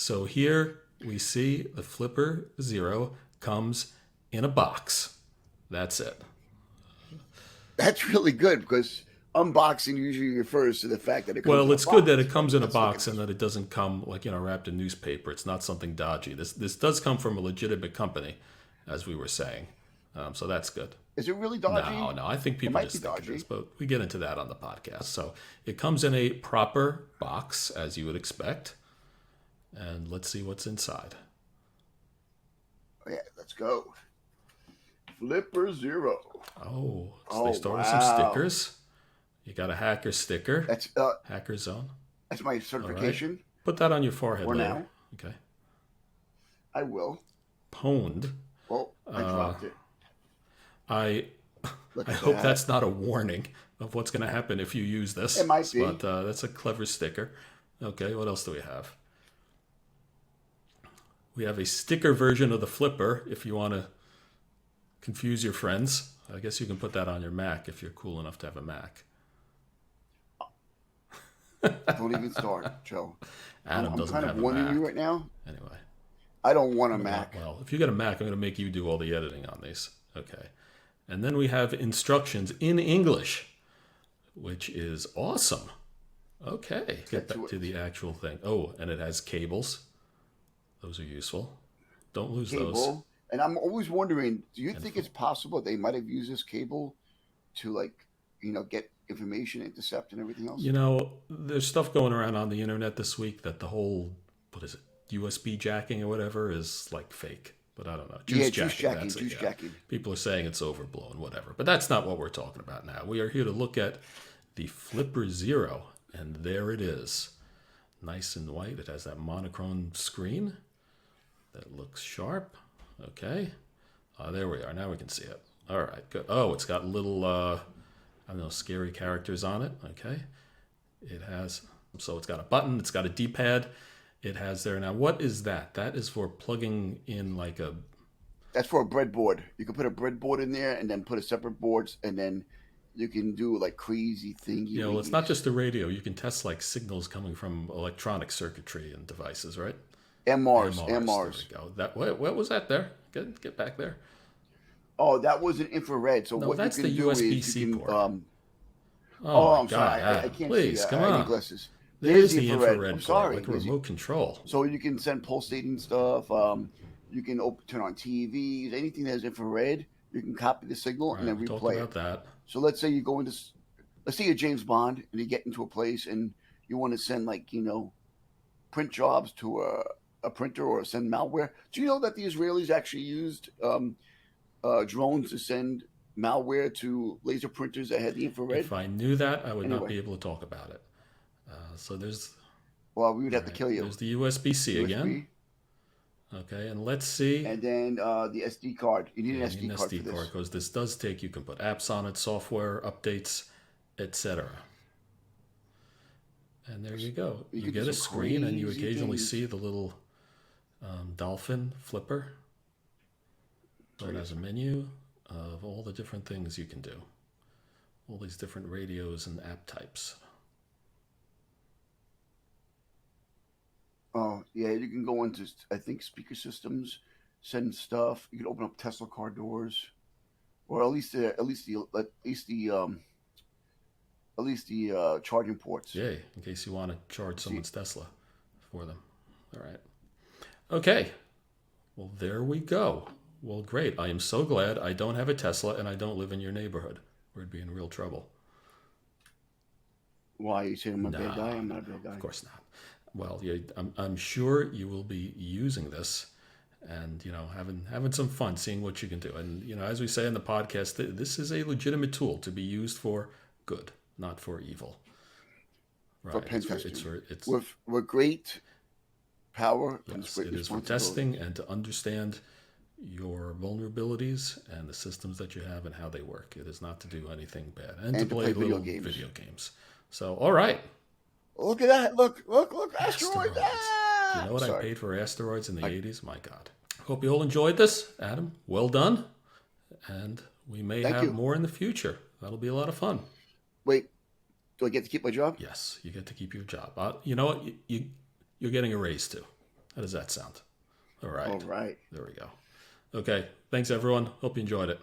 So here we see the Flipper Zero comes in a box. That's it. That's really good because unboxing usually refers to the fact that it comes Well, in a it's good that box. it But comes in a let's look at box and this. that it doesn't come like, wrapped in newspaper. It's not something dodgy. This does come from a legitimate company, as we were saying. So that's good. Is it really No, dodgy? no, I think It people might be just think it is, dodgy. but we get into that on the podcast. So it comes in a proper box, as you would expect. And let's see what's inside. Oh, yeah, let's go. Flipper Zero. Oh, so they Oh start with some wow, stickers. You got a hacker sticker, that's hacker zone. that's my All right. certification Put that on your forehead for later. now. Okay. I will. Pwned. Well, I Uh, dropped it. I Look I at hope that. that's not a warning of what's going to happen if you use It this. might But be. that's a clever sticker. Okay, what else do we have? We have a sticker version of the flipper if you want to confuse your friends. I guess you can put that on your Mac if you're cool enough to have a Mac. Don't even start, Joe. Adam I'm doesn't kind of have a warning you Mac. right now. Anyway. I don't want a Well, Mac. well, if you get a Mac, I'm going to make you do all the editing on these. Okay. And then we have instructions in English, which is awesome. Okay. Let's Get get back to to it. the actual thing. Oh, and it has cables. Those are useful. Don't lose those. Cable. And I'm always wondering, do you And think it's possible they might have used this cable to get information, intercept, and everything else? there's stuff going around on the internet this week that the whole, what is it, USB jacking or whatever is like fake. But I don't know. Yeah, Juice jacking, that's it, juice yeah. jacking. People are saying it's overblown, whatever. But that's not what we're talking about now. We are here to look at the Flipper Zero. And there it is. Nice and white. It has that monochrome screen that looks sharp. Okay. There we are. Now we can see it. All right, good. Oh, it's got little, I don't know, scary characters on it. Okay. So it's got a button, it's got a D-pad. It has there. Now, what is that? That is for plugging in like a, That's for a breadboard. You can put a breadboard in there and then put a separate boards, and then you can do like crazy thingy it's not wingies. just a radio. You can test like signals coming from electronic circuitry and devices, right? MRs, MRs. There we MRs. go. What was that there? Get back there. Oh, that was an infrared. So No, what you that's the can do is you USB-C can. port. Oh Oh, my I'm God, sorry. I Adam, can't see. please, come I need on. glasses. There's There's the the infrared. I'm infrared port, sorry. like a remote control. So you can send pulsating stuff. You can turn on TVs. Anything that has infrared, you can copy the signal and Right, then we talked replay about it. that. So let's say you go into, let's say you're James Bond and you get into a place and you want to send print jobs to a printer or send malware. Do you know that the Israelis actually used drones to send malware to laser printers that had the infrared? If I knew that, I would not Anyway, be able to talk about it. So there's, well, we would all have to right, kill you. there's the USB-C again. USB, Okay, and let's see. and then the SD card. You need Yeah, an you need SD an card for SD card this. because this does take, you can put apps on it, software updates, etc. And there you go. You You could do get a some screen and you crazy occasionally things. see the little dolphin flipper. So it has a menu of all the different things you can do. All these different radios and app types. Oh yeah, you can go into I think speaker systems, send stuff. You can open up Tesla car doors, or at least the charging ports. Yay, in case you want to charge See, someone's Tesla for them. All right. Okay. Well, there we go. Well, great. I am so glad I don't have a Tesla and I don't live in your neighborhood. We'd be in real trouble. why you saying I'm a bad guy? No, I'm no, not a no. bad Of guy. course not. Well, yeah, I'm sure you will be using this and having some fun, seeing what you can do. And as we say in the podcast, this is a legitimate tool to be used for good, not for evil. For Right? pen It's testing, for it's with great power comes Yes, great it is for responsibility. testing and to understand your vulnerabilities and the systems that you have and how they work. It is not to do anything bad and to And to play play video little games. video games. So, all right, Look at that! Look! Asteroids! asteroids. Do you Ah! know what I Sorry. paid for asteroids in the I, 80s? My God. Hope you all enjoyed this. Adam, well done. And we may thank have you. more in the future. That'll be a lot of fun. Wait, do I get to keep my job? Yes, you get to keep your job. You know what? You're getting a raise too. How does that sound? All All right. right. There we go. Okay. Thanks, everyone. Hope you enjoyed it.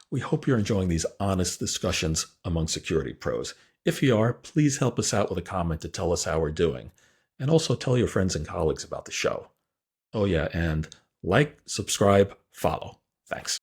We hope you're enjoying these honest discussions among security pros. If you are, please help us out with a comment to tell us how we're doing. And also tell your friends and colleagues about the show. Oh, yeah, and like, subscribe, follow. Thanks.